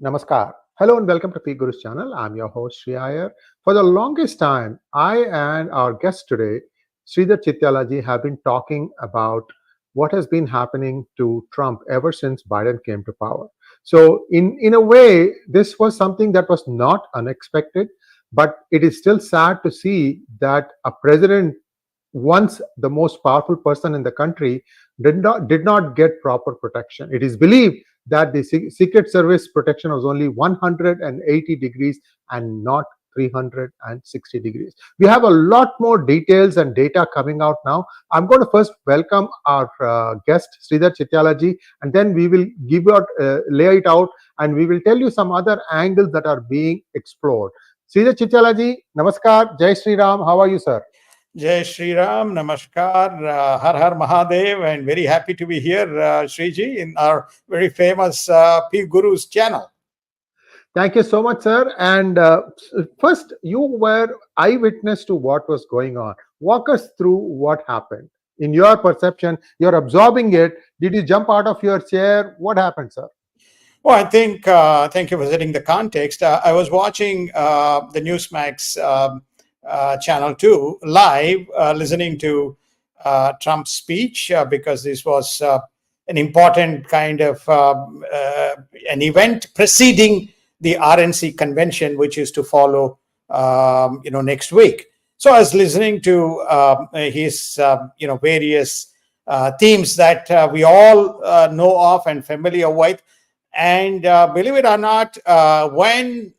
Namaskar. Hello and welcome to PGurus channel. I'm your host Sree Iyer. For the longest time, I and our guest today, Sridhar Chityala ji, have been talking about what has been happening to Trump ever since Biden came to power. So in a way, this was something that was not unexpected, but it is still sad to see that a president, once the most powerful person in the country, did not get proper protection. It is believed that the Secret Service protection was only 180 degrees and not 360 degrees. We have a lot more details and data coming out now. I'm going to first welcome our guest Sridhar Chityala ji, and then we will lay it out, and we will tell you some other angles that are being explored. Sridhar Chityala ji, namaskar, Jai Sri Ram. How are you, sir? Jai Sri Ram, Namaskar, Har Har Mahadev, and very happy to be here, Sriji, in our very famous PGurus channel. Thank you so much, sir. And first, you were eyewitness to what was going on. Walk us through what happened. In your perception, you're absorbing it. Did you jump out of your chair? What happened, sir? Well, I think, thank you for setting the context. I was watching the Newsmax channel 2 live, listening to Trump's speech because this was an important kind of an event preceding the RNC convention, which is to follow, next week. So I was listening to his, various themes that we all know of and familiar with. And believe it or not, when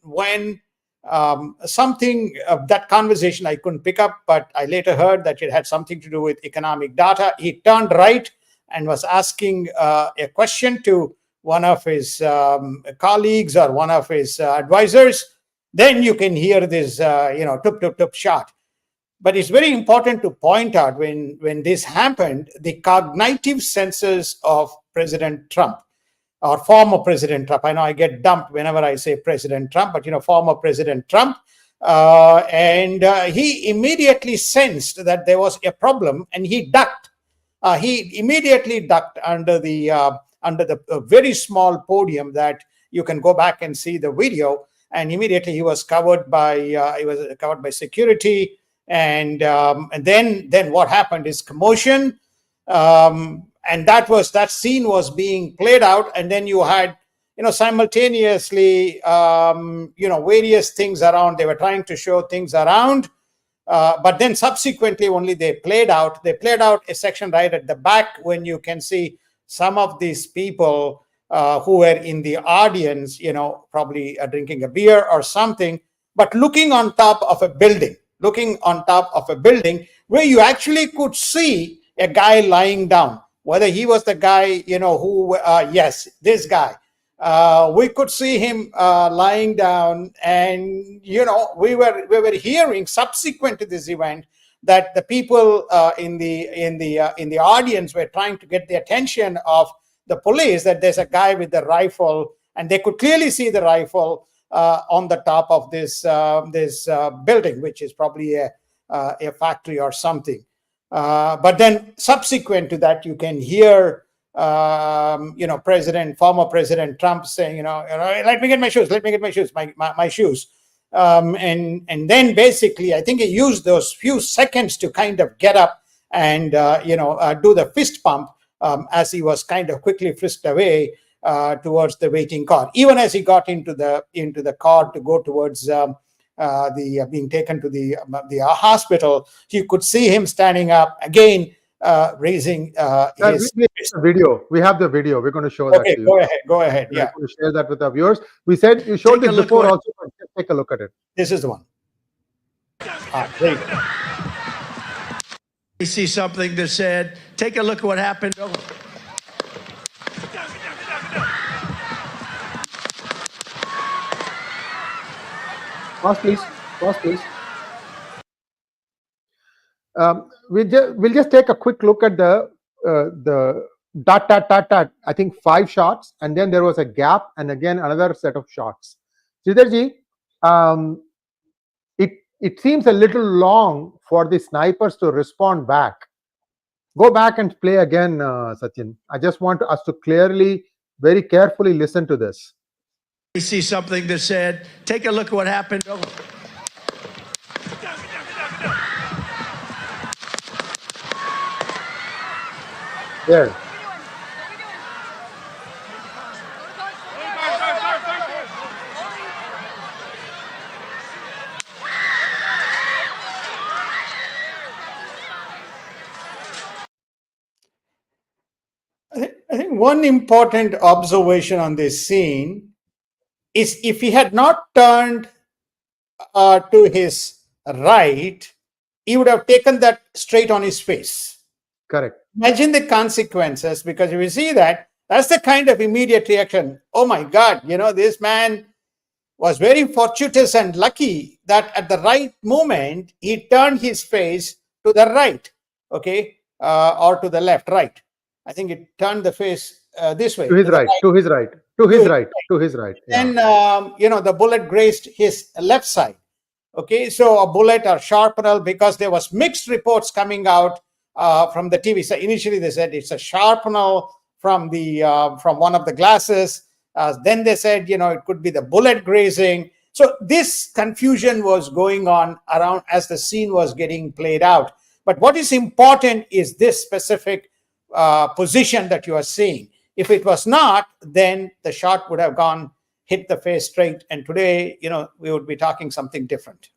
something that conversation I couldn't pick up, but I later heard that it had something to do with economic data. He turned right and was asking a question to one of his colleagues or one of his advisors. Then you can hear this, tup shot. But it's very important to point out when this happened, the cognitive senses of President Trump, or former President Trump. I know I get dumped whenever I say President Trump, but former President Trump. And he immediately sensed that there was a problem, and he ducked. He immediately ducked under the very small podium that you can go back and see the video. And immediately he was covered by security. And then what happened is commotion. And that scene was being played out, and then you had simultaneously various things around. They were trying to show things around, but then subsequently only they played out a section right at the back when you can see some of these people who were in the audience, probably drinking a beer or something, but looking on top of a building where you actually could see a guy lying down. Whether he was the guy, yes, this guy. We could see him lying down, and we were hearing subsequent to this event that the people in the audience were trying to get the attention of the police that there's a guy with a rifle, and they could clearly see the rifle on the top of this building, which is probably a factory or something. But then subsequent to that, you can hear, former President Trump saying, let me get my shoes, my shoes. And then basically, I think he used those few seconds to kind of get up and, do the fist pump as he was kind of quickly frisked away towards the waiting car. Even as he got into the car to go towards being taken to the hospital, you could see him standing up again, raising his video. We have the video. We're going to show that to you. Go ahead. Yeah, we're going to share that with our viewers. We said you showed this before also, but just take a look at it. This is the one. There you go. We see something that said, take a look at what happened. Pause, please. We'll just take a quick look at the dot. I think 5 shots, and then there was a gap, and again another set of shots. Sridharji, it seems a little long for the snipers to respond back. Go back and play again, Sachin. I just want us to clearly, very carefully listen to this. see something that said, take a look at what happened. There. I think one important observation on this scene is if he had not turned to his right, he would have taken that straight on his face. Correct. Imagine the consequences, because if you see that, that's the kind of immediate reaction. Oh my God, this man was very fortuitous and lucky that at the right moment, he turned his face to the right, okay, or to the left, right. I think it turned the face this way. To his right, to his right, to his right, to his right. And, the bullet grazed his left side. Okay, so a bullet or sharpener, because there was mixed reports coming out from the TV. So initially they said it's a sharpener from one of the glasses. Then they said, it could be the bullet grazing. So this confusion was going on around as the scene was getting played out. But what is important is this specific position that you are seeing. If it was not, then the shot would have hit the face straight. And today, we would be talking something different.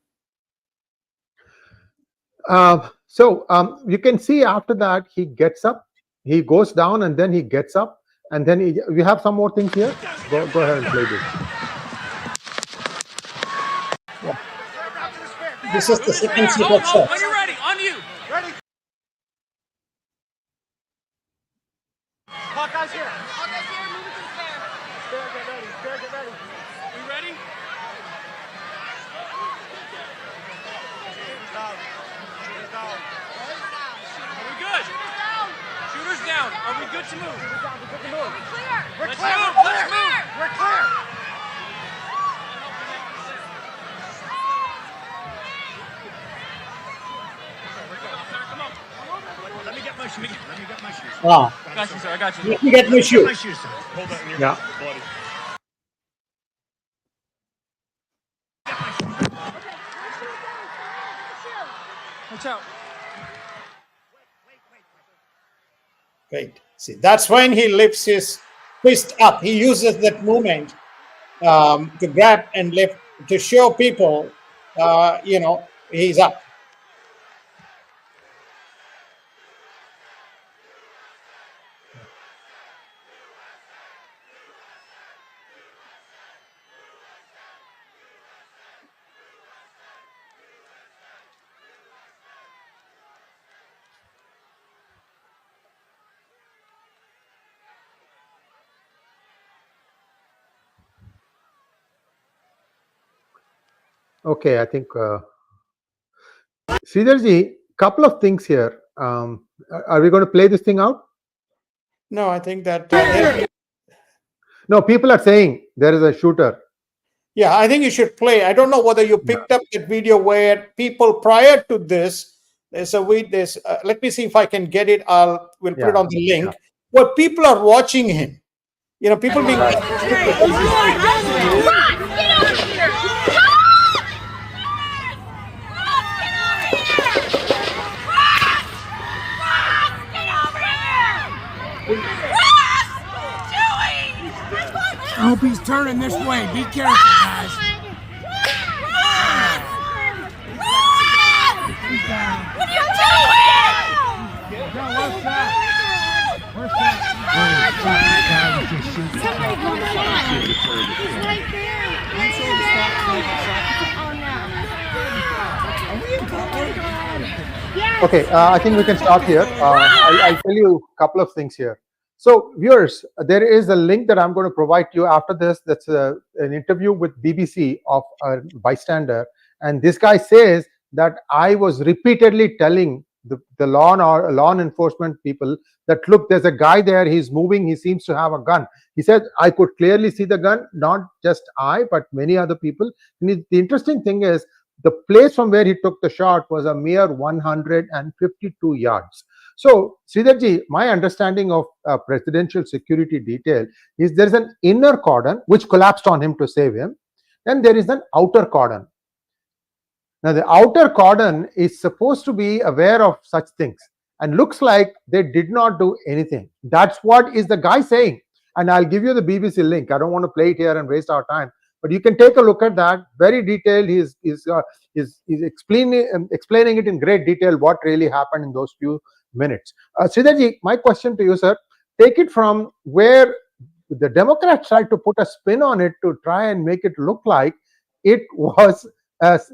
So you can see after that, he gets up, he goes down, and then he gets up. And then we have some more things here. Go ahead and play this. Yeah. This is the second set of shots. When you're ready, on you. Ready. Hawkeye's here. Hawkeye's here. Move it to the spare. Spare, get ready. Spare, get ready. We ready? Shooters down. Shooters down. Are we good? Shooters down. Shooters down. Are we good to move? Shooters down. We're good to move. We're clear. We're clear. Let's move. We're clear. Let me get my shoes. Let me get my shoes. Wow. I got you, sir. I got you. Let me get my shoes. My shoes, sir. Hold that in your Yeah. body. Watch out. Wait. See, that's when he lifts his fist up. He uses that movement to grab and lift to show people, he's up. Okay, I think Sridharji, couple of things here. Are we going to play this thing out? No, I think that. No, people are saying there is a shooter. Yeah, I think you should play. I don't know whether you picked up that video where people prior to this, let me see if I can get it. We'll put it on the link where people are watching him. People being. I hope he's turning this way. Be careful, guys. What are you doing? Okay, I think we can start here. I'll tell you a couple of things here. So viewers, there is a link that I'm going to provide to you after this. That's an interview with BBC of a bystander. And this guy says that I was repeatedly telling the law enforcement people that, look, there's a guy there, he's moving, he seems to have a gun. He said, I could clearly see the gun, not just I, but many other people. And the interesting thing is, the place from where he took the shot was a mere 152 yards. So, Sridharji, my understanding of presidential security detail is there is an inner cordon which collapsed on him to save him, and there is an outer cordon. Now, the outer cordon is supposed to be aware of such things and looks like they did not do anything. That's what is the guy saying. And I'll give you the BBC link. I don't want to play it here and waste our time, but you can take a look at that. Very detailed. He's explaining it in great detail what really happened in those few minutes. Sridharji, my question to you, sir, take it from where the Democrats tried to put a spin on it to try and make it look like it was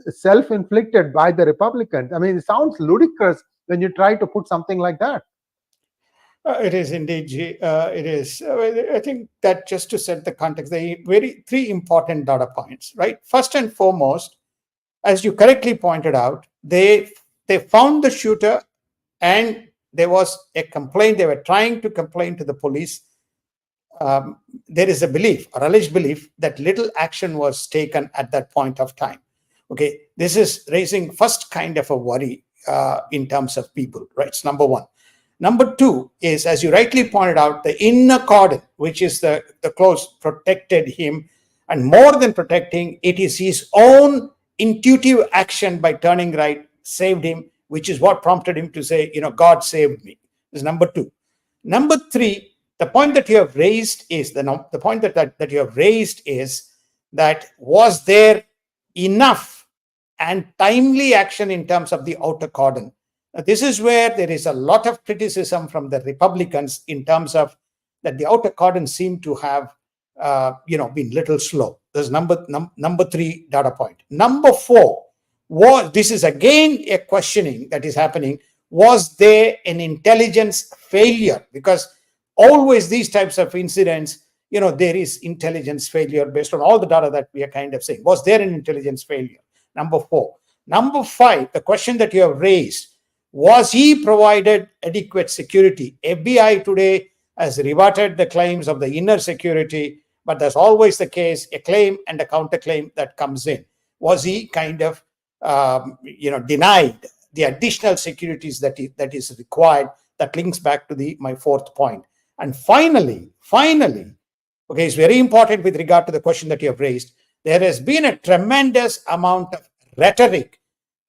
self-inflicted by the Republicans. I mean, it sounds ludicrous when you try to put something like that. It is indeed, it is. I think that just to set the context, three important data points, right? First and foremost, as you correctly pointed out, they found the shooter and there was a complaint. They were trying to complain to the police. There is a belief, or alleged belief, that little action was taken at that point of time. Okay, this is raising first kind of a worry in terms of people, right? It's number one. Number two is, as you rightly pointed out, the inner cordon, which is the close, protected him, and more than protecting, it is his own intuitive action by turning right saved him, which is what prompted him to say, God saved me. This is number two. Number three, the point that you have raised is the point that you have raised is that was there enough and timely action in terms of the outer cordon. Now, this is where there is a lot of criticism from the Republicans in terms of that the outer cordon seemed to have been little slow. There's number three data point. Number four, this is again a questioning that is happening. Was there an intelligence failure? Because always these types of incidents, there is intelligence failure based on all the data that we are kind of saying. Was there an intelligence failure? Number four. Number five, the question that you have raised, was he provided adequate security? FBI today has rebutted the claims of the inner security, but that's always the case, a claim and a counterclaim that comes in. Was he kind of, denied the additional securities that is required? That links back to my fourth point. And finally, okay, it's very important with regard to the question that you have raised. There has been a tremendous amount of rhetoric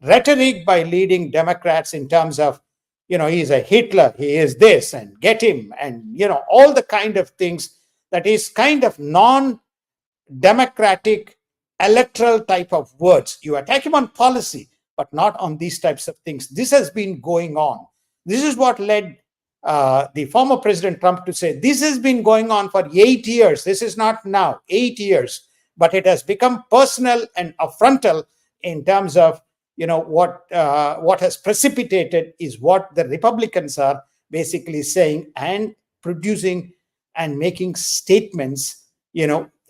by leading Democrats in terms of, he's a Hitler, he is this, and get him, and, all the kind of things that is kind of non-democratic electoral type of words. You attack him on policy, but not on these types of things. This has been going on. This is what led the former President Trump to say, this has been going on for 8 years. This is not now, 8 years. But it has become personal and affrontal in terms of, what has precipitated is what the Republicans are basically saying and producing and making statements,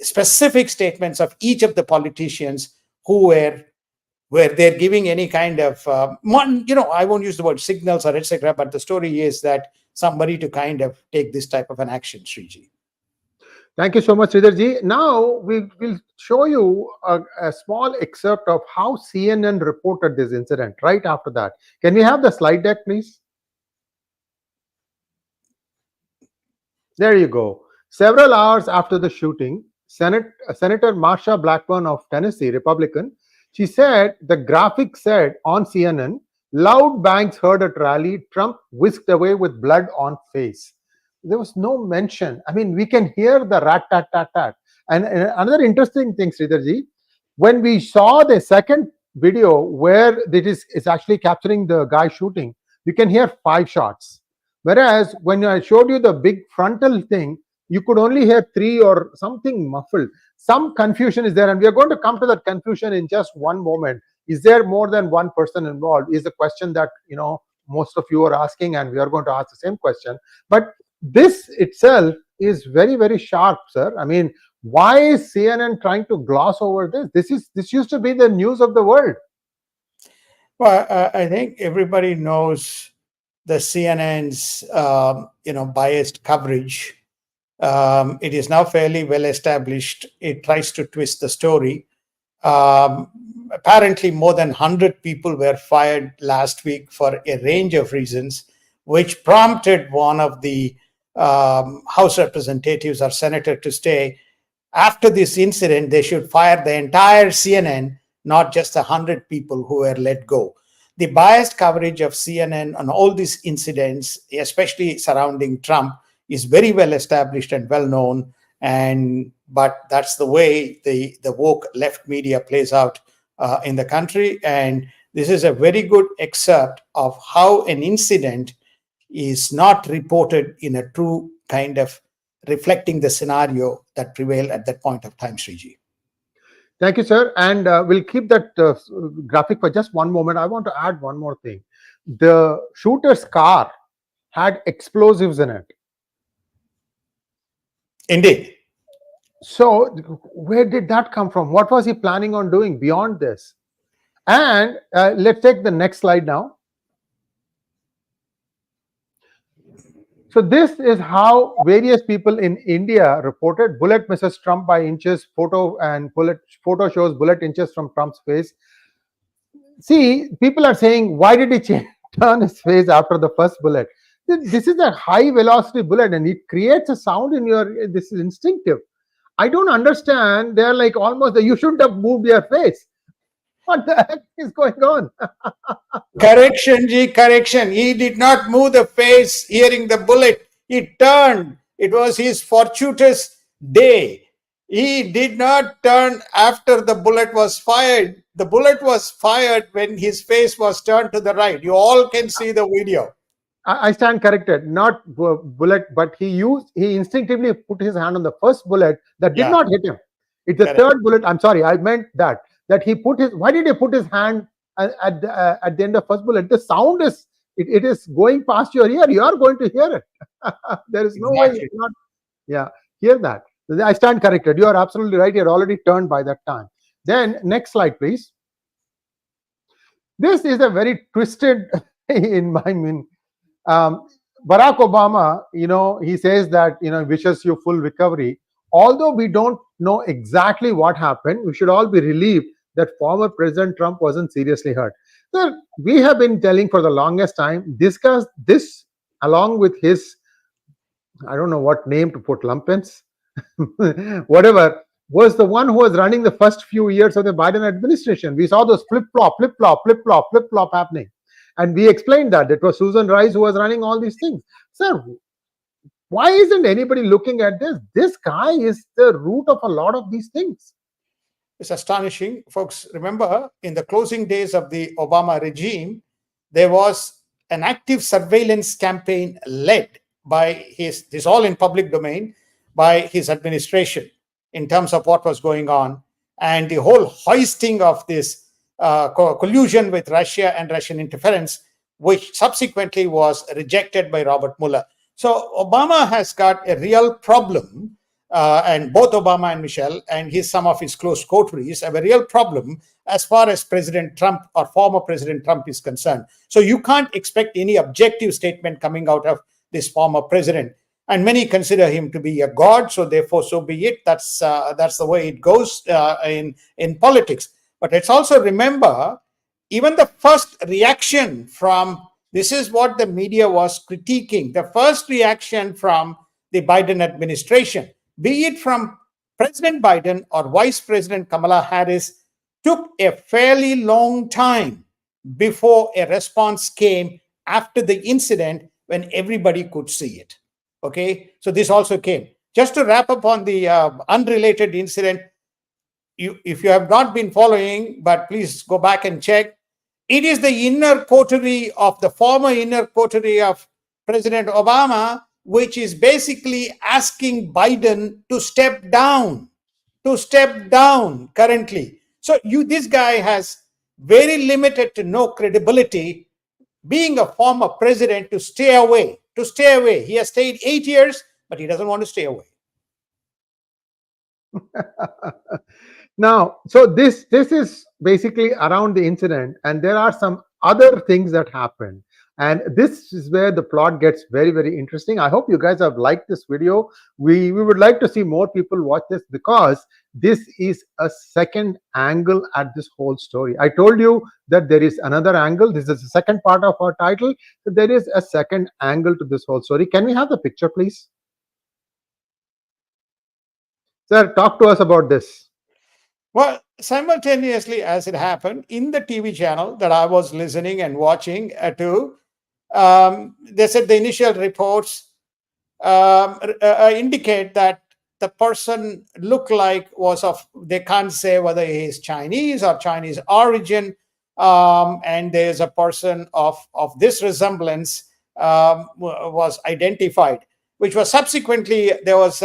specific statements of each of the politicians who were they're giving any kind of, I won't use the word signals or etc., but the story is that somebody to kind of take this type of an action, Sriji. Thank you so much, Sridharji. Now we will show you a small excerpt of how CNN reported this incident right after that. Can we have the slide deck, please? There you go. Several hours after the shooting, Senator Marsha Blackburn of Tennessee, Republican, she said, the graphic said on CNN, loud bangs heard at rally, Trump whisked away with blood on face. There was no mention. I mean, we can hear the rat-tat-tat-tat. And another interesting thing, Sridharji, when we saw the second video where it's actually capturing the guy shooting, you can hear 5 shots. Whereas when I showed you the big frontal thing, you could only hear 3 or something muffled. Some confusion is there, and we are going to come to that confusion in just one moment. Is there more than one person involved? Is the question that most of you are asking, and we are going to ask the same question. But this itself is very, very sharp, sir. I mean, why is CNN trying to gloss over this? This used to be the news of the world. Well, I think everybody knows the CNN's biased coverage. It is now fairly well established. It tries to twist the story. Apparently, more than 100 people were fired last week for a range of reasons. which prompted one of the House representatives or senator to say, after this incident, they should fire the entire CNN, not just 100 people who were let go. The biased coverage of CNN on all these incidents, especially surrounding Trump, is very well established and well known. But that's the way the woke left media plays out in the country. And this is a very good excerpt of how an incident is not reported in a true kind of reflecting the scenario that prevailed at that point of time, Sriji. Thank you, sir. And we'll keep that graphic for just one moment. I want to add one more thing. The shooter's car had explosives in it. Indeed. So where did that come from? What was he planning on doing beyond this? And let's take the next slide now. So this is how various people in India reported. Bullet misses Trump by inches. Photo shows bullet inches from Trump's face. See, people are saying, why did he turn his face after the first bullet? This is a high velocity bullet and it creates a sound in your, this is instinctive. I don't understand. They're like almost, you shouldn't have moved your face. What the heck is going on? Correction, G, correction. He did not move the face hearing the bullet. He turned. It was his fortuitous day. He did not turn after the bullet was fired. The bullet was fired when his face was turned to the right. You all can see the video. I stand corrected. Not bullet, but he instinctively put his hand on the first bullet that did not hit him. It's the third bullet. I'm sorry, I meant that he put his, why did he put his hand at the end of first bullet? The sound is, it is going past your ear. You are going to hear it. There is no way you cannot hear that. I stand corrected. You are absolutely right. You're already turned by that time. Then next slide, please. This is a very twisted, in my mean. Barack Obama, he says that, wishes you full recovery. Although we don't know exactly what happened, we should all be relieved that former President Trump wasn't seriously hurt. So we have been telling for the longest time, discuss this along with his, I don't know what name to put, Lumpens, whatever, was the one who was running the first few years of the Biden administration. We saw those flip-flop, flip-flop, flip-flop, flip-flop happening. And we explained that it was Susan Rice who was running all these things. Sir, why isn't anybody looking at this? This guy is the root of a lot of these things. It's astonishing. Folks, remember, in the closing days of the Obama regime, there was an active surveillance campaign led by this is all in public domain, by his administration in terms of what was going on. And the whole hoisting of this collusion with Russia and Russian interference, which subsequently was rejected by Robert Mueller. So Obama has got a real problem, and both Obama and Michelle and some of his close coteries have a real problem as far as President Trump or former President Trump is concerned. So you can't expect any objective statement coming out of this former president. And many consider him to be a god, so therefore so be it. That's the way it goes in politics. But let's also remember, even the first reaction from, this is what the media was critiquing, the first reaction from the Biden administration, be it from President Biden or Vice President Kamala Harris, took a fairly long time before a response came after the incident when everybody could see it. Okay, so this also came. Just to wrap up on the unrelated incident, if you have not been following, but please go back and check, it is the inner coterie of the former inner coterie of President Obama, which is basically asking Biden to step down currently. So this guy has very limited to no credibility, being a former president, to stay away. He has stayed 8 years, but he doesn't want to stay away. Now, so this is basically around the incident, and there are some other things that happened. And this is where the plot gets very, very interesting. I hope you guys have liked this video. We would like to see more people watch this, because this is a second angle at this whole story. I told you that there is another angle. This is the second part of our title. So there is a second angle to this whole story. Can we have the picture, please? Sir, talk to us about this. Well, simultaneously as it happened, in the TV channel that I was listening and watching to, they said the initial reports indicate that the person looked like was of, they can't say whether he is Chinese or Chinese origin, and there's a person of this resemblance was identified, which was subsequently, there was,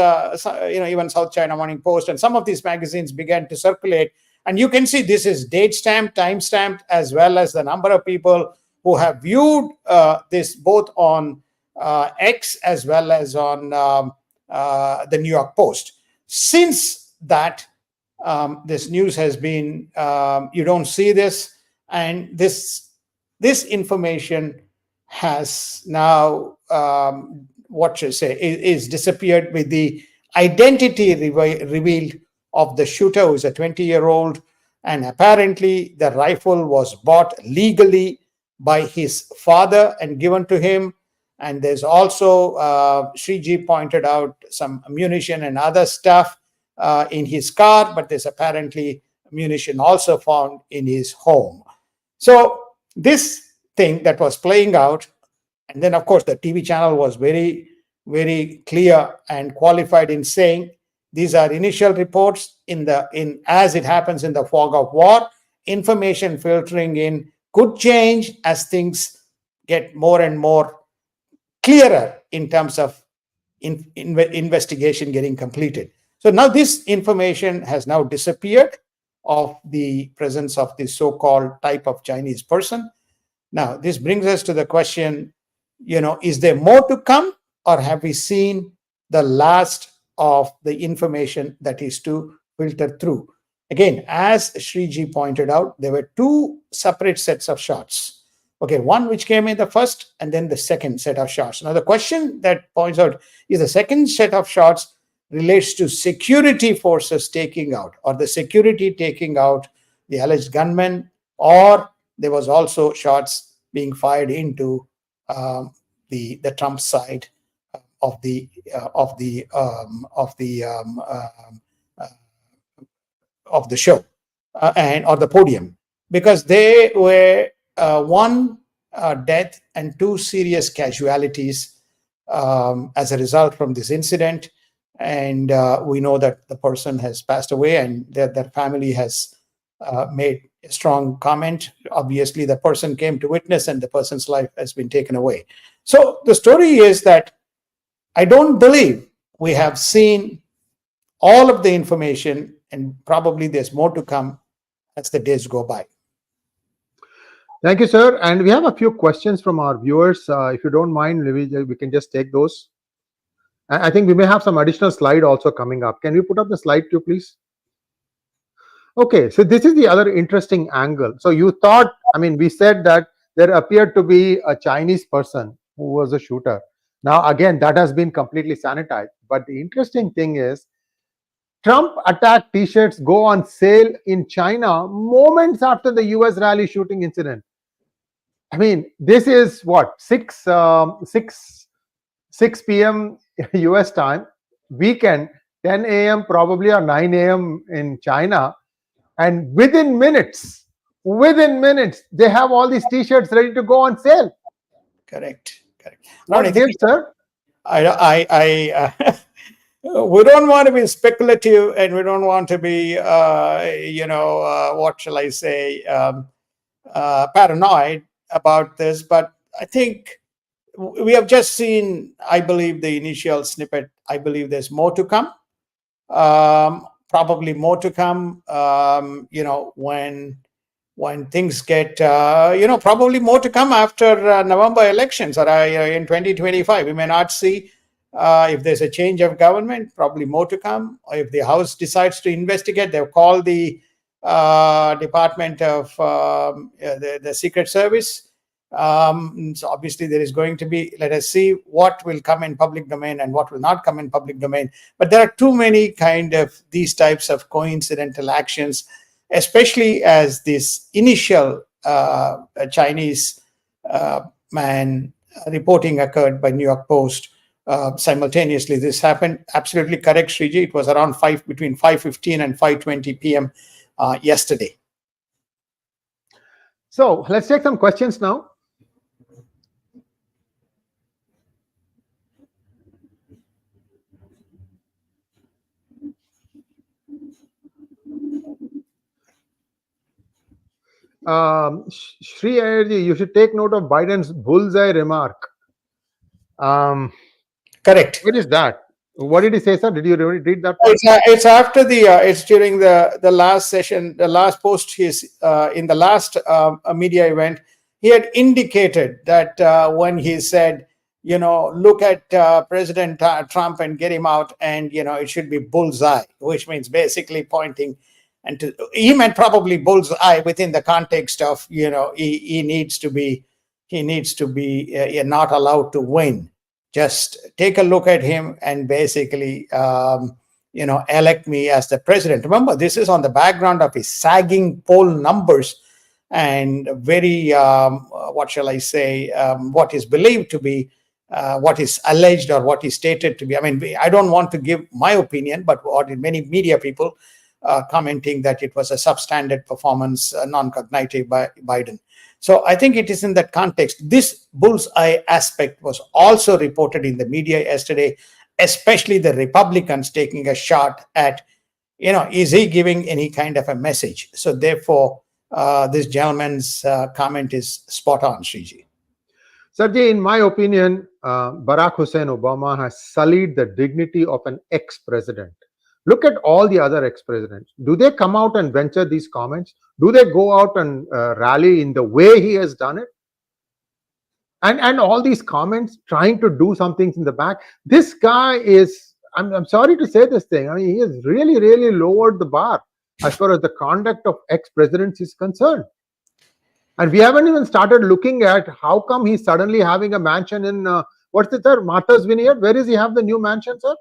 even South China Morning Post and some of these magazines began to circulate. And you can see this is date stamped, time stamped, as well as the number of people who have viewed this both on X as well as on the New York Post. Since that, this news has been, you don't see this, and this information has now, what should I say, is disappeared with the identity revealed of the shooter, who is a 20-year-old, and apparently the rifle was bought legally by his father and given to him. And there's also, Shree pointed out, some ammunition and other stuff in his car, but there's apparently ammunition also found in his home. So this thing that was playing out, and then of course the TV channel was very, very clear and qualified in saying these are initial reports as it happens in the fog of war. Information filtering in could change as things get more and more clearer in terms of investigation getting completed. So now this information has now disappeared of the presence of this so-called type of Chinese person. Now, this brings us to the question, is there more to come, or have we seen the last of the information that is to filter through? Again, as Shree pointed out, there were two separate sets of shots. Okay, one which came in the first and then the second set of shots. Now, the question that points out is the second set of shots relates to security forces taking out, or the security taking out the alleged gunman, or there was also shots being fired into the Trump side of the show or the podium, because they were one death and two serious casualties as a result from this incident. And we know that the person has passed away, and their family has made a strong comment. Obviously, the person came to witness, and the person's life has been taken away. So the story is that I don't believe we have seen all of the information, and probably there's more to come as the days go by. Thank you, sir. And we have a few questions from our viewers. If you don't mind, we can just take those. I think we may have some additional slide also coming up. Can we put up the slide too, please? Okay, so this is the other interesting angle. So you thought, we said that there appeared to be a Chinese person who was a shooter. Now, again, that has been completely sanitized. But the interesting thing is, Trump attack t-shirts go on sale in China moments after the US rally shooting incident. This is what, 6 p.m. US time, weekend, 10 a.m. probably, or 9 a.m. in China. And within minutes, they have all these t-shirts ready to go on sale. Correct. What gives, sir? We don't want to be speculative, and we don't want to be, what shall I say, paranoid about this. But I think we have just seen, I believe, the initial snippet. I believe there's more to come. Probably more to come, when things get, probably more to come after November elections, or in 2025. We may not see, if there's a change of government, probably more to come. Or if the House decides to investigate, they've called the Department of the Secret Service. So obviously there is going to be, let us see what will come in public domain and what will not come in public domain. But there are too many kind of these types of coincidental actions, especially as this initial Chinese man reporting occurred by New York Post. Simultaneously, this happened. Absolutely correct, Sriji. It was around between 5:15 and 5:20 p.m. Yesterday. So let's take some questions now. Sree Iyer ji, you should take note of Biden's bullseye remark. Correct. What is that? What did he say, sir? Did you read that? It's after the. It's during the last session, the last post. He's in the last media event. He had indicated that when he said, look at President Trump and get him out, and it should be bullseye, which means basically pointing. And he meant probably bullseye within the context of he needs to be not allowed to win. Just take a look at him and basically elect me as the president. Remember, this is on the background of his sagging poll numbers and very what shall I say, what is believed to be what is alleged or what is stated to be. I mean, I don't want to give my opinion, but what many media people commenting that it was a substandard performance, non-cognitive by Biden. So I think it is in that context. This bullseye aspect was also reported in the media yesterday, especially the Republicans taking a shot at, is he giving any kind of a message? So therefore, this gentleman's comment is spot on, Sriji. Sirji, in my opinion, Barack Hussein Obama has sullied the dignity of an ex-president. Look at all the other ex-presidents. Do they come out and venture these comments? Do they go out and rally in the way he has done it? And all these comments trying to do some things in the back. This guy is, I'm sorry to say this thing, I mean, he has really, really lowered the bar as far as the conduct of ex-presidents is concerned. And we haven't even started looking at how come he's suddenly having a mansion in, what's it, sir? Martha's Vineyard? Where does he have the new mansion, sir?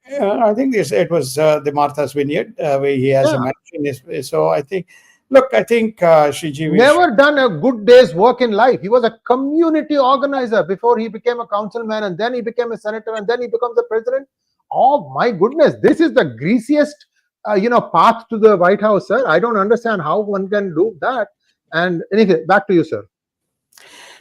I think it was the Martha's Vineyard where he has a mansion. So I think, Sriji, never done a good day's work in life. He was a community organizer before he became a councilman, and then he became a senator, and then he becomes the president. Oh my goodness, this is the greasiest, path to the White House, sir. I don't understand how one can do that. And anyway, back to you, sir.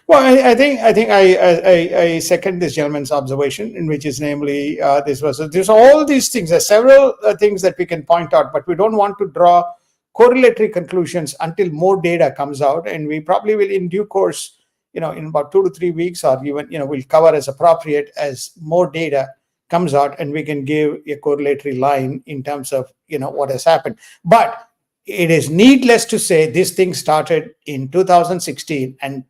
Well, I think I second this gentleman's observation, in which is namely there's all these things. There's several things that we can point out, but we don't want to draw correlatory conclusions until more data comes out, and we probably will, in due course, in about 2 to 3 weeks, or even we'll cover as appropriate as more data comes out, and we can give a correlatory line in terms of what has happened. But it is needless to say this thing started in 2016, and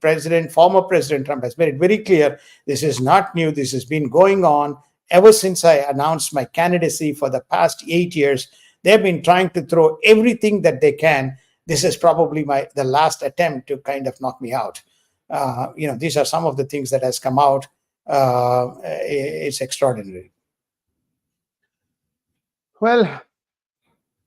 former President Trump has made it very clear this is not new. This has been going on ever since I announced my candidacy for the past 8 years. They've been trying to throw everything that they can. This is probably the last attempt to kind of knock me out. These are some of the things that has come out. It's extraordinary. Well,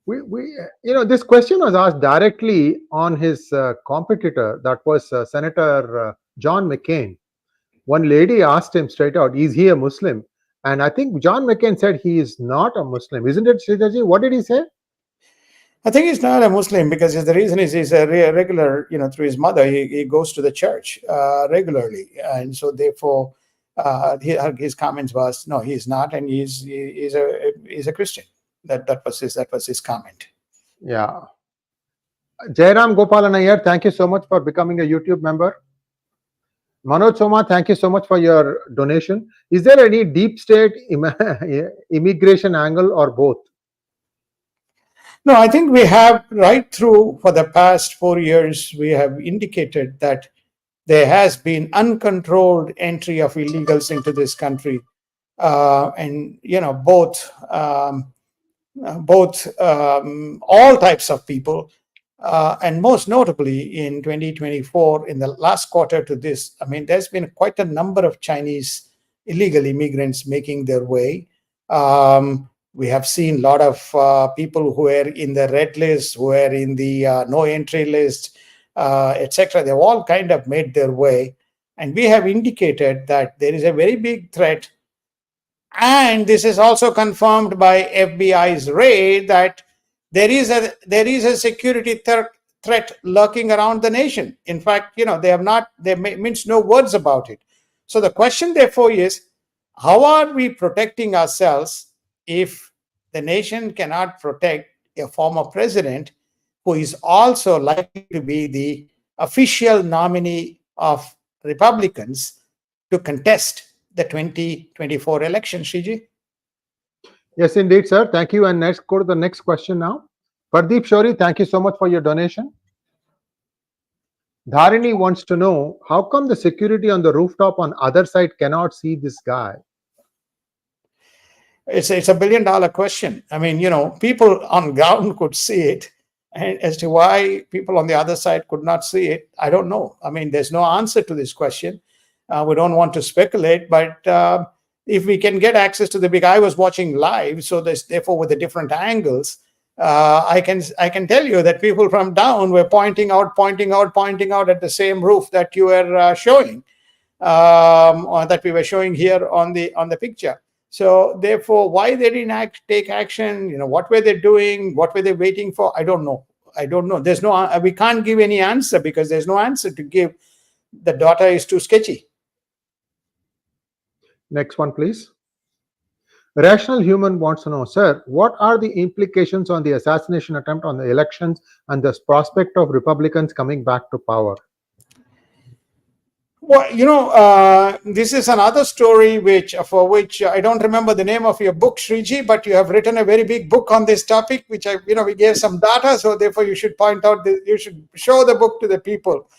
this question was asked directly on his competitor, that was Senator John McCain. One lady asked him straight out, is he a Muslim? And I think John McCain said he is not a Muslim. Isn't it, Sridharji? What did he say? I think he's not a Muslim because the reason is he's a regular, through his mother, he goes to the church regularly. And so therefore, his comments was, no, he's not, and he's a Christian. That was his comment. Yeah. Jairam Gopalan Iyer, thank you so much for becoming a YouTube member. Manoj Soma, thank you so much for your donation. Is there any deep state immigration angle or both? No, I think we have right through for the past 4 years, we have indicated that there has been uncontrolled entry of illegals into this country. And, both all types of people, And most notably in 2024, in the last quarter to this, I mean, there's been quite a number of Chinese illegal immigrants making their way. We have seen a lot of people who are in the red list, who are in the no entry list, etc. They've all kind of made their way. And we have indicated that there is a very big threat. And this is also confirmed by FBI's raid that there is a security threat lurking around the nation. In fact, they mince no words about it. So the question, therefore, is how are we protecting ourselves if the nation cannot protect a former president who is also likely to be the official nominee of Republicans to contest the 2024 election, Shriji? Yes, indeed, sir. Thank you. And let's go to the next question now. Pardeep Shori, thank you so much for your donation. Dharini wants to know, how come the security on the rooftop on other side cannot see this guy? It's a $1 billion question. I mean, people on ground could see it. And as to why people on the other side could not see it, I don't know. I mean, there's no answer to this question. We don't want to speculate, but if we can get access to the big, I was watching live, so therefore with the different angles, I can tell you that people from down were pointing out at the same roof that you were showing, or that we were showing here on the picture. So therefore, why they didn't take action? What were they doing? What were they waiting for? I don't know. There's no. We can't give any answer because there's no answer to give. The data is too sketchy. Next one, please. Rational Human wants to know, sir, what are the implications on the assassination attempt on the elections and the prospect of Republicans coming back to power? Well, this is another story for which I don't remember the name of your book, Shriji, but you have written a very big book on this topic, which we gave some data, so therefore you should point out you should show the book to the people.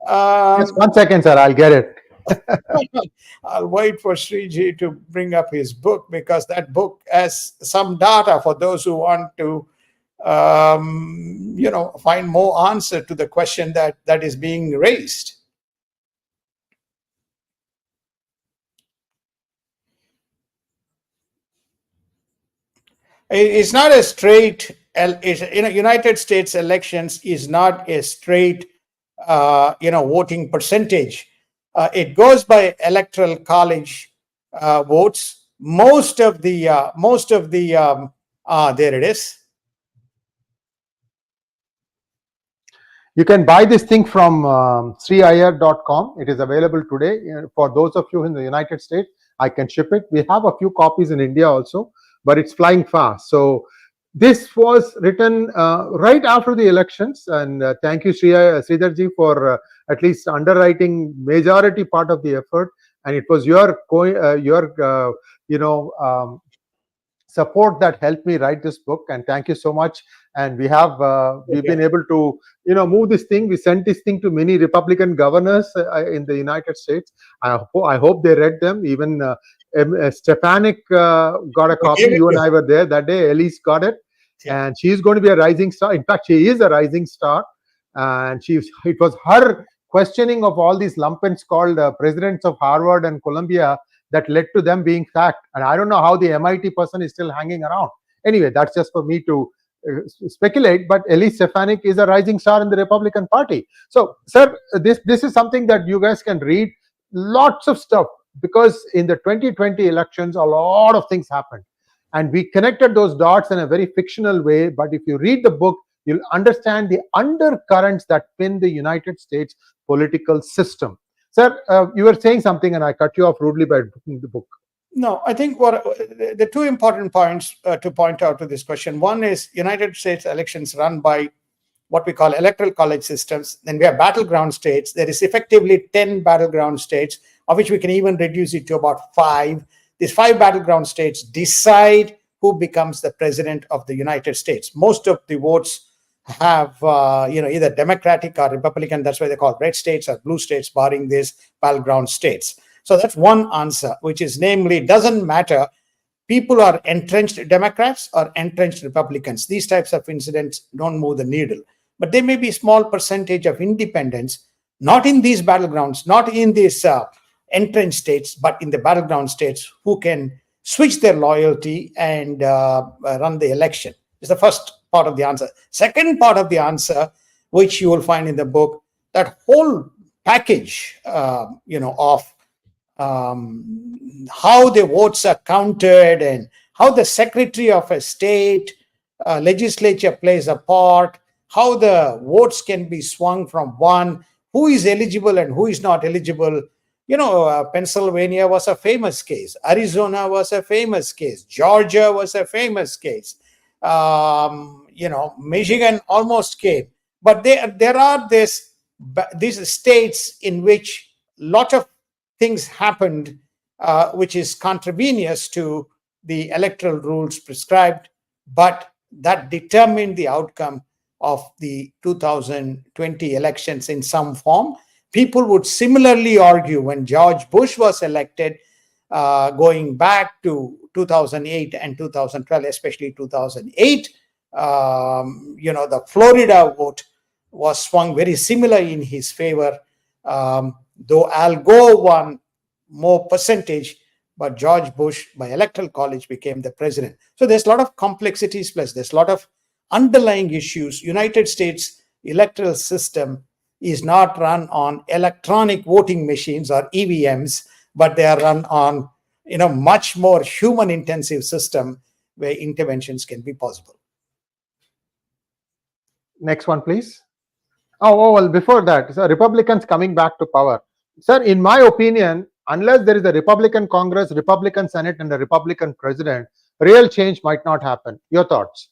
Just 1 second, sir. I'll get it. I'll wait for Sriji to bring up his book, because that book has some data for those who want to, find more answer to the question that is being raised. It's not a straight. United States elections is not a straight, voting percentage. It goes by electoral college votes. Most of the there it is. You can buy this thing from 𝗤𝙭𝗎𝗏.com. It is available today. For those of you in the United States, I can ship it. We have a few copies in India also, but it's flying fast. So this was written right after the elections, and thank you, Sridharji, for at least underwriting majority part of the effort. And it was your support that helped me write this book. And thank you so much. And we've been able to move this thing. We sent this thing to many Republican governors in the United States. I hope they read them. Even Stefanik got a copy. You and I were there that day. Elise got it, and she's going to be a rising star. In fact, she is a rising star. And it was her questioning of all these lumpens called presidents of Harvard and Columbia that led to them being sacked. And I don't know how the MIT person is still hanging around. Anyway, that's just for me to speculate. But Elise Stefanik is a rising star in the Republican Party. So, sir, this is something that you guys can read. Lots of stuff, because in the 2020 elections, a lot of things happened. And we connected those dots in a very fictional way. But if you read the book, you'll understand the undercurrents that pin the United States political system. Sir, you were saying something and I cut you off rudely by booking the book. No, I think the two important points to point out to this question. One is United States elections run by what we call electoral college systems. Then we have battleground states. There is effectively 10 battleground states, of which we can even reduce it to about 5. These 5 battleground states decide who becomes the president of the United States. Most of the votes have either Democratic or Republican. That's why they call red states or blue states, barring these battleground states. So that's one answer, which is namely, doesn't matter people are entrenched Democrats or entrenched Republicans. These types of incidents don't move the needle. but there may be a small percentage of independents, not in these battlegrounds, not in these entrenched states, but in the battleground states, who can switch their loyalty and run the election. Is the first part of the answer. Second part of the answer, which you will find in the book, that whole package, of how the votes are counted and how the secretary of a state legislature plays a part, how the votes can be swung from one, who is eligible and who is not eligible. Pennsylvania was a famous case. Arizona was a famous case. Georgia was a famous case. Michigan almost came. But there are these states in which a lot of things happened, which is contravenous to the electoral rules prescribed, but that determined the outcome of the 2020 elections in some form. People would similarly argue when George Bush was elected, going back to 2008 and 2012, especially 2008, the Florida vote was swung very similar in his favor, though Al Gore won more percentage, but George Bush, by electoral college, became the president. So there's a lot of complexities, plus there's a lot of underlying issues. United States electoral system is not run on electronic voting machines or EVMs, but they are run on much more human intensive system where interventions can be possible. Next one, please. Well, before that, so Republicans coming back to power. Sir, in my opinion, unless there is a Republican Congress, Republican Senate, and a Republican president, real change might not happen. Your thoughts?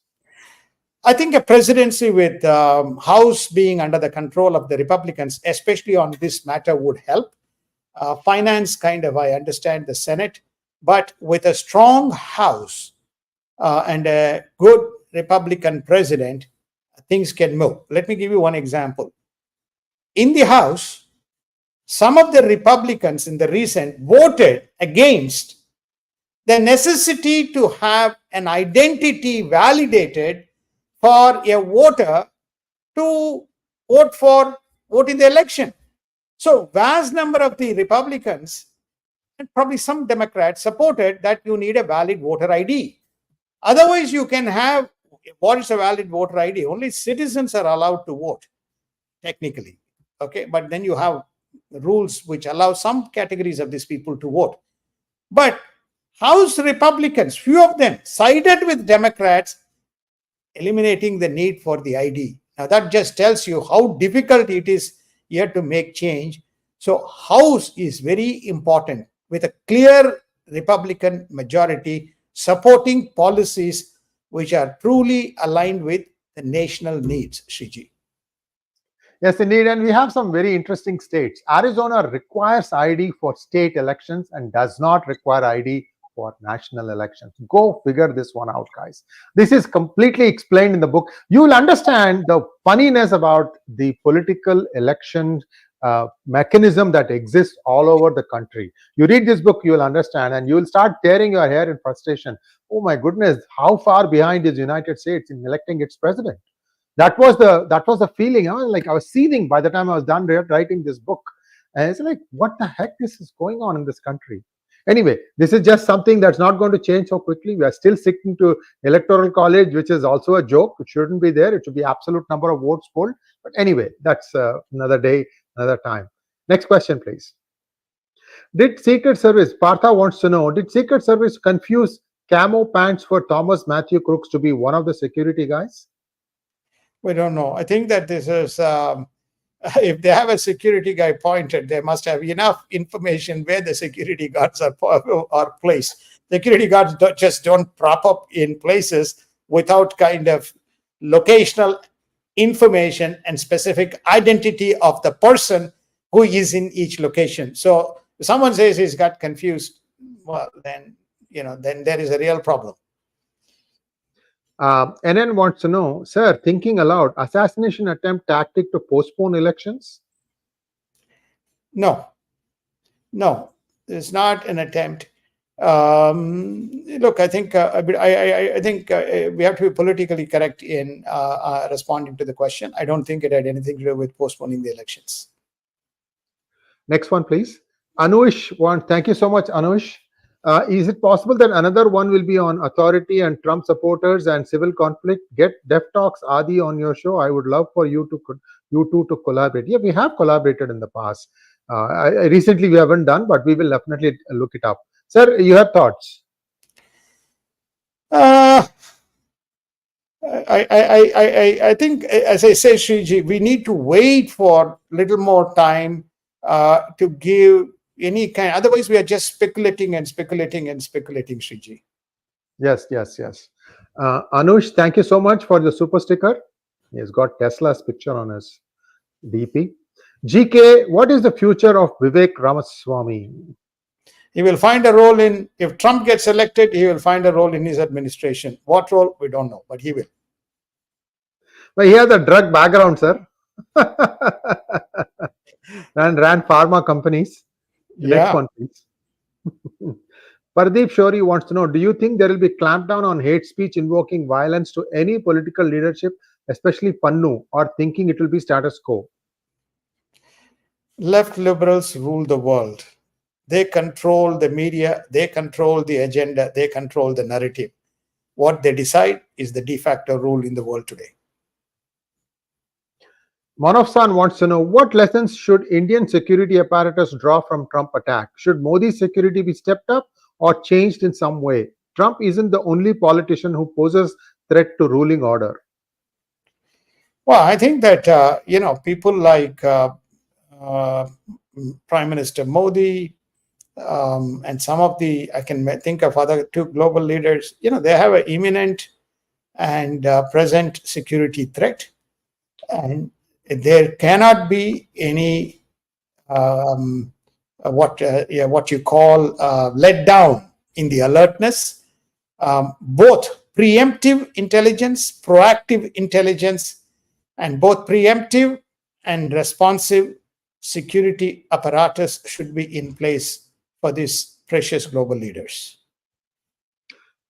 I think a presidency with House being under the control of the Republicans, especially on this matter, would help. Finance, I understand the Senate, but with a strong House and a good Republican president, things can move. Let me give you one example. In the House, some of the Republicans in the recent voted against the necessity to have an identity validated for a voter to vote in the election. So vast number of the Republicans and probably some Democrats supported that you need a valid voter ID. Otherwise, you can have, what is a valid voter ID? Only citizens are allowed to vote, technically. Okay, but then you have rules which allow some categories of these people to vote. But House Republicans, few of them sided with Democrats, eliminating the need for the ID. Now that just tells you how difficult it is here to make change. So House is very important, with a clear Republican majority supporting policies which are truly aligned with the national needs, Shriji. Yes, indeed. And we have some very interesting states. Arizona requires ID for state elections and does not require ID for national elections. Go figure this one out, guys. This is completely explained in the book. You will understand the funniness about the political election mechanism that exists all over the country. You read this book, you will understand, and you will start tearing your hair in frustration. Oh my goodness, how far behind is United States in electing its president? That was the feeling. I was seething by the time I was done writing this book. And it's like, what the heck is going on in this country? Anyway, this is just something that's not going to change so quickly. We are still sticking to electoral college, which is also a joke. It shouldn't be there. It should be absolute number of votes polled. But anyway, that's another day, another time. Next question, please. Did Secret Service, Partha wants to know, did Secret Service confuse camo pants for Thomas Mathew Crooks to be one of the security guys? We don't know. I think that this is, if they have a security guy pointed, they must have enough information where the security guards are placed. Security guards don't prop up in places without kind of locational information and specific identity of the person who is in each location. So if someone says he's got confused, well, then there is a real problem. NN wants to know, sir, thinking aloud, assassination attempt tactic to postpone elections? No, it's not an attempt. Look, I think we have to be politically correct in responding to the question. I don't think it had anything to do with postponing the elections. Next one, please. Anush, thank you so much, Anush. Is it possible that another one will be on authority and Trump supporters and civil conflict? Get 𝗣𝗚𝗂𝘅 𝗣𝗚𝘅 on your show. I would love for you two to collaborate. Yeah, we have collaborated in the past. Recently we haven't done, but we will definitely look it up. Sir, you have thoughts? I think, as I say, Sriji, we need to wait for a little more time to give any kind. Otherwise, we are just speculating, Sriji. Yes. Anush, thank you so much for the super sticker. He has got Tesla's picture on his DP. GK, what is the future of Vivek Ramaswamy? He will find a role if Trump gets elected, he will find a role in his administration. What role, we don't know, but he will. Well, he has a drug background, sir. And ran pharma companies. Next one, please. Pardeep Shori wants to know, do you think there will be clampdown on hate speech invoking violence to any political leadership, especially Pannu, or thinking it will be status quo? Left liberals rule the world. They control the media, they control the agenda, they control the narrative. What they decide is the de facto rule in the world today. Manov-san wants to know, what lessons should Indian security apparatus draw from Trump attack? Should Modi's security be stepped up or changed in some way? Trump isn't the only politician who poses threat to ruling order. Well, I think that, people like Prime Minister Modi, and some of I can think of other two global leaders, they have an imminent and present security threat. And there cannot be any, what you call let down in the alertness, both preemptive intelligence, proactive intelligence, and both preemptive and responsive security apparatus should be in place for these precious global leaders.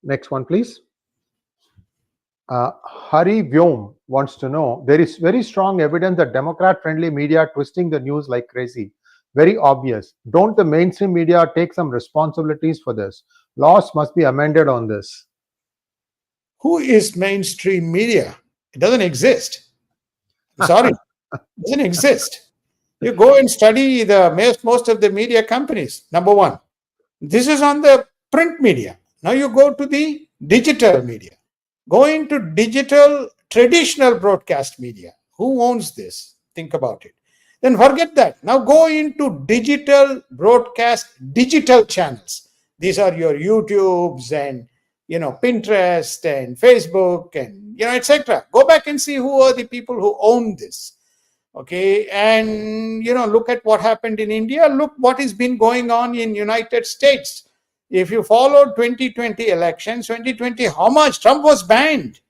Next one, please. Hari Vyom wants to know, there is very strong evidence that Democrat-friendly media are twisting the news like crazy. Very obvious. Don't the mainstream media take some responsibilities for this? Laws must be amended on this. Who is mainstream media? It doesn't exist. I'm sorry. It doesn't exist. You go and study most of the media companies. Number one, this is on the print media. Now you go to the digital media. Go into digital, traditional broadcast media. Who owns this? Think about it. Then forget that. Now go into digital broadcast, digital channels. These are your YouTubes and Pinterest and Facebook and etc. Go back and see who are the people who own this. Okay, and look at what happened in India. Look what has been going on in United States. If you followed 2020 elections, 2020, how much Trump was banned.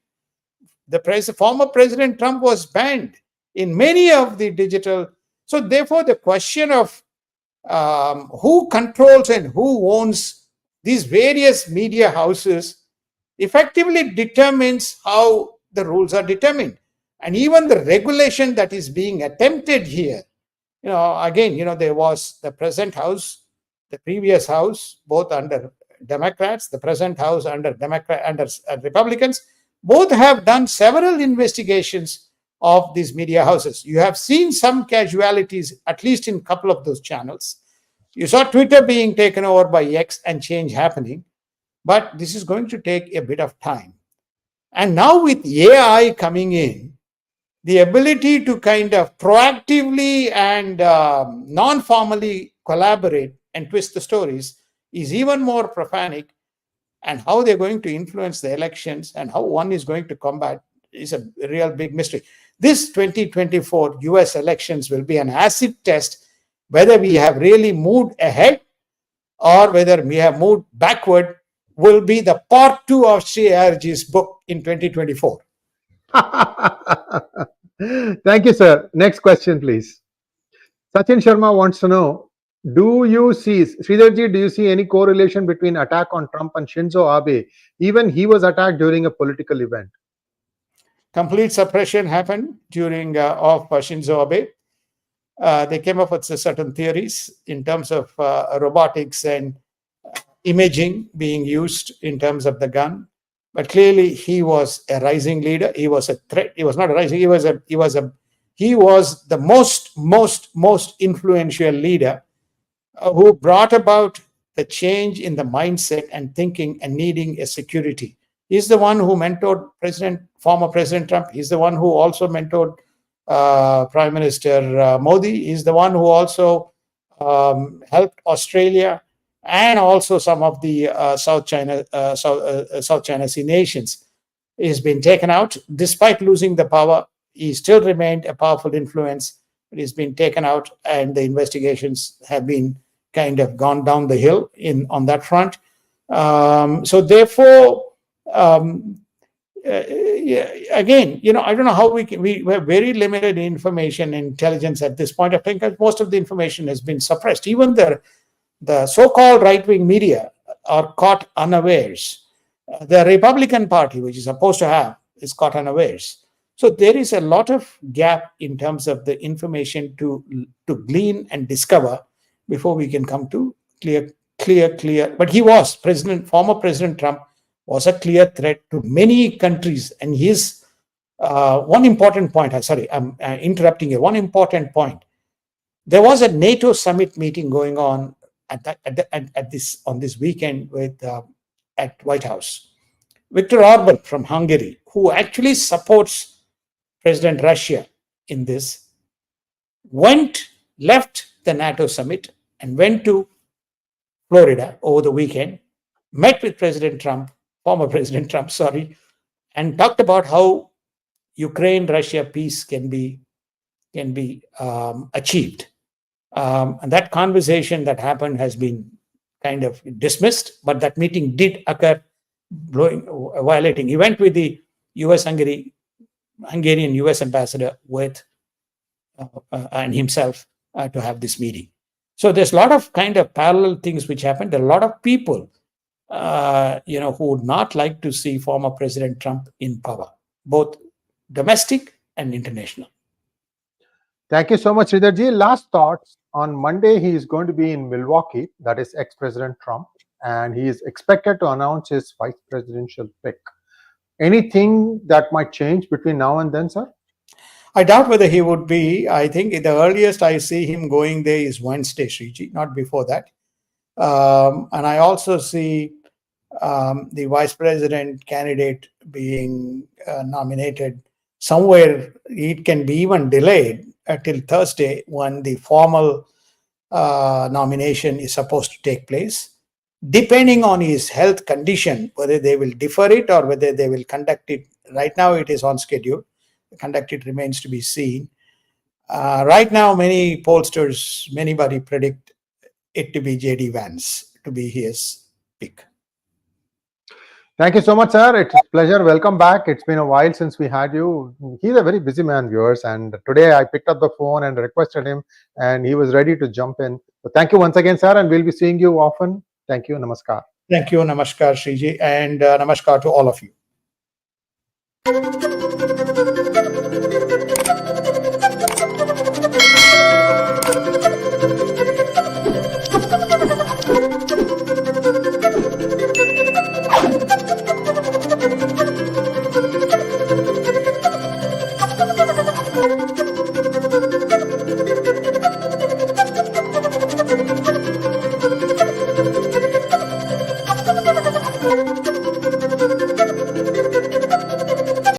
The former President Trump was banned in many of the digital. So therefore, the question of who controls and who owns these various media houses effectively determines how the rules are determined. And even the regulation that is being attempted here, again, there was the present house, the previous house, both under Democrats, the present house under Republicans, both have done several investigations of these media houses. You have seen some casualties, at least in a couple of those channels. You saw Twitter being taken over by X and change happening, but this is going to take a bit of time. And now with AI coming in, the ability to kind of proactively and non-formally collaborate and twist the stories is even more prophanic, and how they're going to influence the elections and how one is going to combat is a real big mystery. This 2024 US elections will be an acid test whether we have really moved ahead or whether we have moved backward. Will be the part 2 of Sree Iyer's book in 2024. Thank you, sir. Next question, please. Sachin Sharma wants to know, Do you see, Sridharji, do you see any correlation between attack on Trump and Shinzo Abe? Even he was attacked during a political event. Complete suppression happened during of Shinzo Abe. They came up with certain theories in terms of robotics and imaging being used in terms of the gun. But clearly, he was a rising leader. He was a threat. He was not a rising. He was the most influential leader who brought about the change in the mindset and thinking and needing a security. He's the one who mentored former President Trump. He's the one who also mentored Prime Minister Modi. He's the one who also helped Australia and also some of the South China Sea nations. He's been taken out. Despite losing the power, he still remained a powerful influence. But he's been taken out, and the investigations have been kind of gone down the hill on that front. So therefore, again, I don't know how we have very limited information and intelligence at this point. I think that most of the information has been suppressed. Even the so-called right-wing media are caught unawares. The Republican Party, which is supposed to have, is caught unawares. So there is a lot of gap in terms of the information to glean and discover before we can come to clear. But he was former President Trump was a clear threat to many countries. And his one important point, I'm interrupting you. One important point. There was a NATO summit meeting going on on this weekend at White House. Viktor Orban from Hungary, who actually supports President Russia in this, left the NATO summit and went to Florida over the weekend, met with former President Trump, and talked about how Ukraine-Russia peace can be achieved. And that conversation that happened has been kind of dismissed, but that meeting did occur, violating. He went with the Hungarian U.S. ambassador and himself to have this meeting. So there's a lot of kind of parallel things which happened. There are a lot of people, who would not like to see former President Trump in power, both domestic and international. Thank you so much, Sridharji. Last thoughts. On Monday, he is going to be in Milwaukee, that is ex-President Trump, and he is expected to announce his vice presidential pick. Anything that might change between now and then, sir? I doubt whether he would be. I think the earliest I see him going there is Wednesday, Sriji, not before that. And I also see the vice president candidate being nominated somewhere. It can be even delayed until Thursday, when the formal nomination is supposed to take place, depending on his health condition, whether they will defer it or whether they will conduct it. Right now it is on schedule. Conduct it remains to be seen. Right now, many pollsters, anybody predict it to be J.D. Vance to be his pick. Thank you so much, sir. It's a pleasure. Welcome back. It's been a while since we had you. He's a very busy man, viewers. And today I picked up the phone and requested him, and he was ready to jump in. So thank you once again, sir. And we'll be seeing you often. Thank you. Namaskar. Thank you. Namaskar, Sriji. And namaskar to all of you.